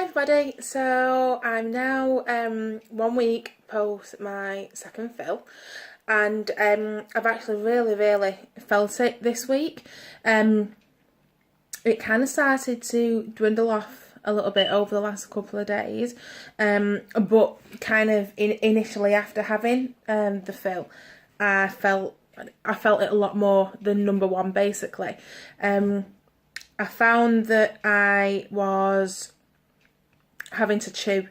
Hi everybody, so I'm now 1 week post my second fill, and I've actually really felt it this week. It kind of started to dwindle off a little bit over the last couple of days, but kind of initially after having the fill, I felt it a lot more than number one basically. I found that I was having to chew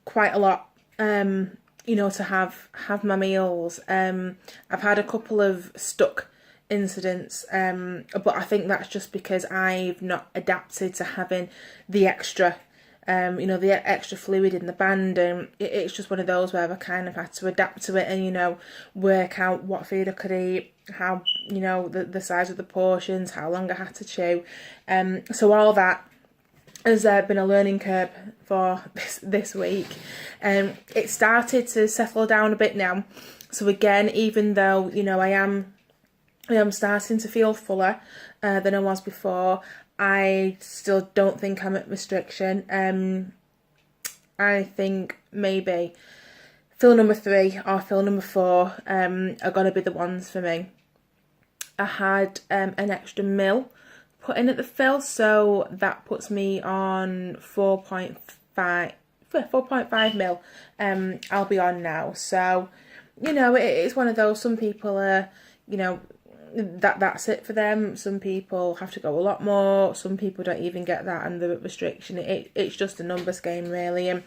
quite a lot, to have my meals. I've had a couple of stuck incidents, but I think that's just because I've not adapted to having the extra, the extra fluid in the band, and it's just one of those where I kind of had to adapt to it and, work out what food I could eat, how, the size of the portions, how long I had to chew. So all that has been a learning curve for this week. It started to settle down a bit now. So again, even though I am starting to feel fuller than I was before, I still don't think I'm at restriction. I think maybe fill number 3 or fill number 4 are going to be the ones for me. I had an extra mil put in at the fill, so that puts me on 4.5 mil. I'll be on now, so it's one of those. Some people are, that's it for them. Some people have to go a lot more. Some people don't even get that and they're at restriction. It's just a numbers game really, and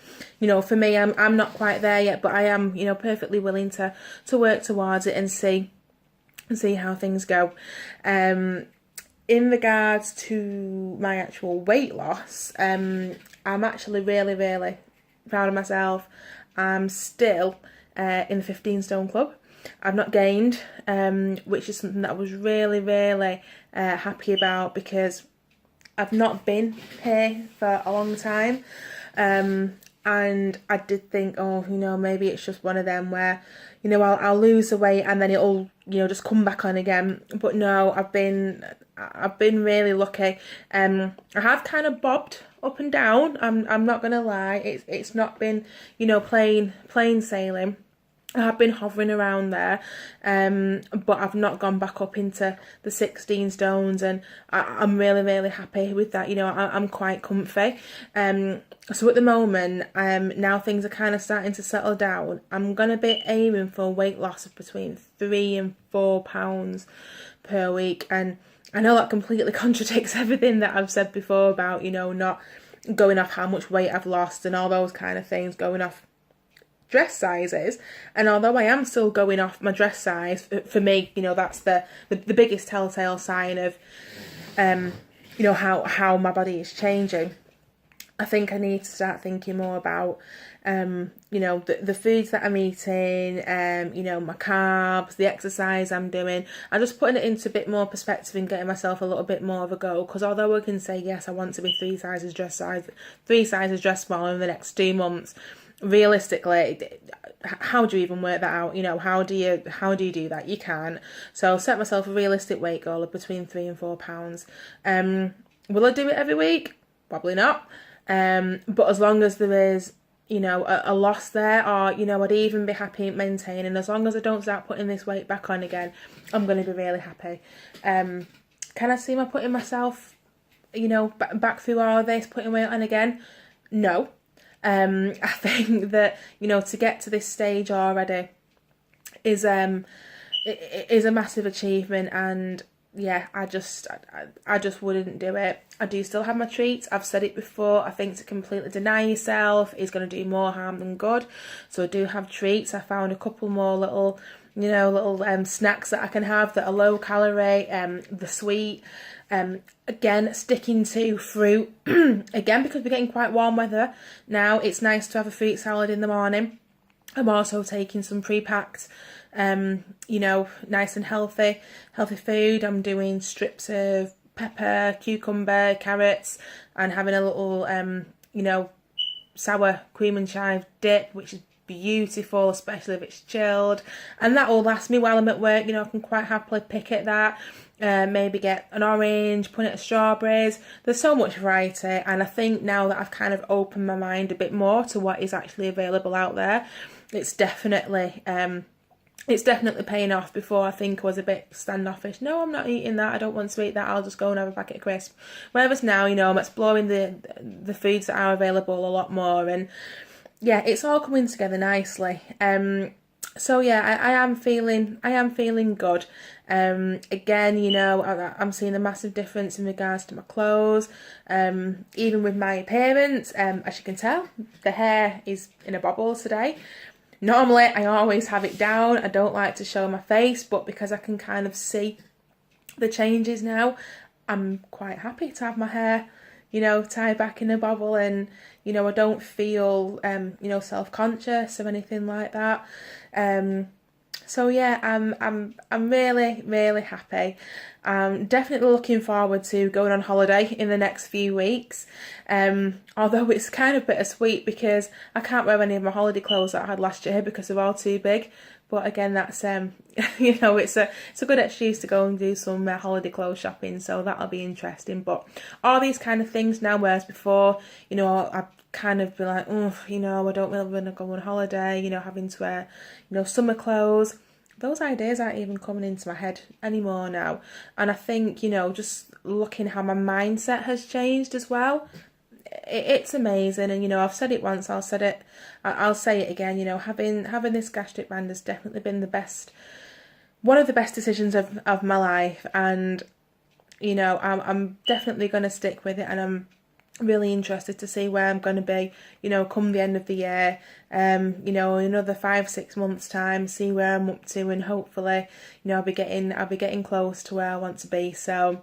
for me, I'm not quite there yet, but I am perfectly willing to work towards it and see how things go. In regards to my actual weight loss, I'm actually really proud of myself. I'm still in the 15 stone club. I've not gained, which is something that I was really happy about, because I've not been here for a long time. And I did think, maybe it's just one of them where, I'll lose the weight and then it'll, just come back on again. But no, I've been really lucky. I have kind of bobbed up and down. I'm not gonna lie. It's not been, plain sailing. I have been hovering around there, but I've not gone back up into the 16 stones, and I'm really happy with that. I'm quite comfy. So at the moment, now things are kind of starting to settle down. I'm going to be aiming for a weight loss of between 3 and 4 pounds per week, and I know that completely contradicts everything that I've said before about, not going off how much weight I've lost and all those kind of things, going off dress sizes. And although I am still going off my dress size, for me, that's the biggest telltale sign of how my body is changing. I think I need to start thinking more about the foods that I'm eating, my carbs, the exercise I'm doing. I'm just putting it into a bit more perspective and getting myself a little bit more of a go, because although I can say yes, I want to be 3 sizes dress smaller in the next 2 months, realistically, how do you even work that out? How do you do that? You can't. So set myself a realistic weight goal of between 3 and 4 pounds. Will I do it every week? Probably not. But as long as there is, a loss there, or, I'd even be happy maintaining. As long as I don't start putting this weight back on again, I'm going to be really happy. Can I see my putting myself, back through all of this, putting weight on again? No. I think that, to get to this stage already is a massive achievement, and yeah, I just wouldn't do it. I do still have my treats. I've said it before. I think to completely deny yourself is going to do more harm than good. So I do have treats. I found a couple more little snacks that I can have that are low calorie, the sweet. Again, sticking to fruit. Again, because we're getting quite warm weather now, it's nice to have a fruit salad in the morning. I'm also taking some pre-packed, nice and healthy food. I'm doing strips of pepper, cucumber, carrots, and having a little, sour cream and chive dip, which is beautiful, especially if it's chilled. And that will last me while I'm at work. I can quite happily pick at that. maybe get an orange, put it at strawberries. There's so much variety, and I think now that I've kind of opened my mind a bit more to what is actually available out there, it's definitely paying off. Before, I think I was a bit standoffish. No, I'm not eating that. I don't want to eat that. I'll just go and have a packet of crisps. Whereas now, you know, I'm exploring the foods that are available a lot more, and yeah, it's all coming together nicely. So yeah, I am feeling good. Again, you know, I'm seeing a massive difference in regards to my clothes, even with my appearance. As you can tell, the hair is in a bobble today. Normally, I always have it down. I don't like to show my face, but because I can kind of see the changes now, I'm quite happy to have my hair, you know, tied back in a bobble, and you know, I don't feel you know, self-conscious or anything like that. So yeah, I'm really happy. I'm definitely looking forward to going on holiday in the next few weeks. Although it's kind of bittersweet because I can't wear any of my holiday clothes that I had last year because they're all too big. But again, that's you know, it's a good excuse to go and do some holiday clothes shopping, so that'll be interesting. But all these kind of things now, whereas before, you know, I'd kind of be like, oh, you know, I don't really want to go on holiday, you know, having to wear, you know, summer clothes. Those ideas aren't even coming into my head anymore now. And I think, you know, just looking how my mindset has changed as well, it's amazing. And you know, I've said it once, I'll say it again. You know, having this gastric band has definitely been one of the best decisions of my life, and you know, I'm definitely going to stick with it, and I'm really interested to see where I'm going to be, you know, come the end of the year, you know, in another 5-6 months time, see where I'm up to, and hopefully, you know, I'll be getting close to where I want to be. So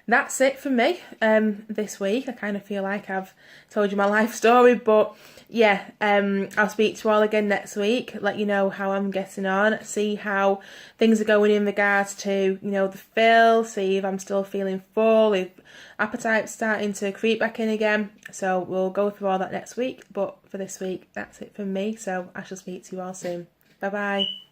that's it for me this week. I kind of feel like I've told you my life story, but yeah, I'll speak to you all again next week, let you know how I'm getting on, see how things are going in regards to, you know, the fill, see if I'm still feeling full, if appetite's starting to creep back in again. So we'll go through all that next week, but for this week, that's it from me. So I shall speak to you all soon. Bye bye.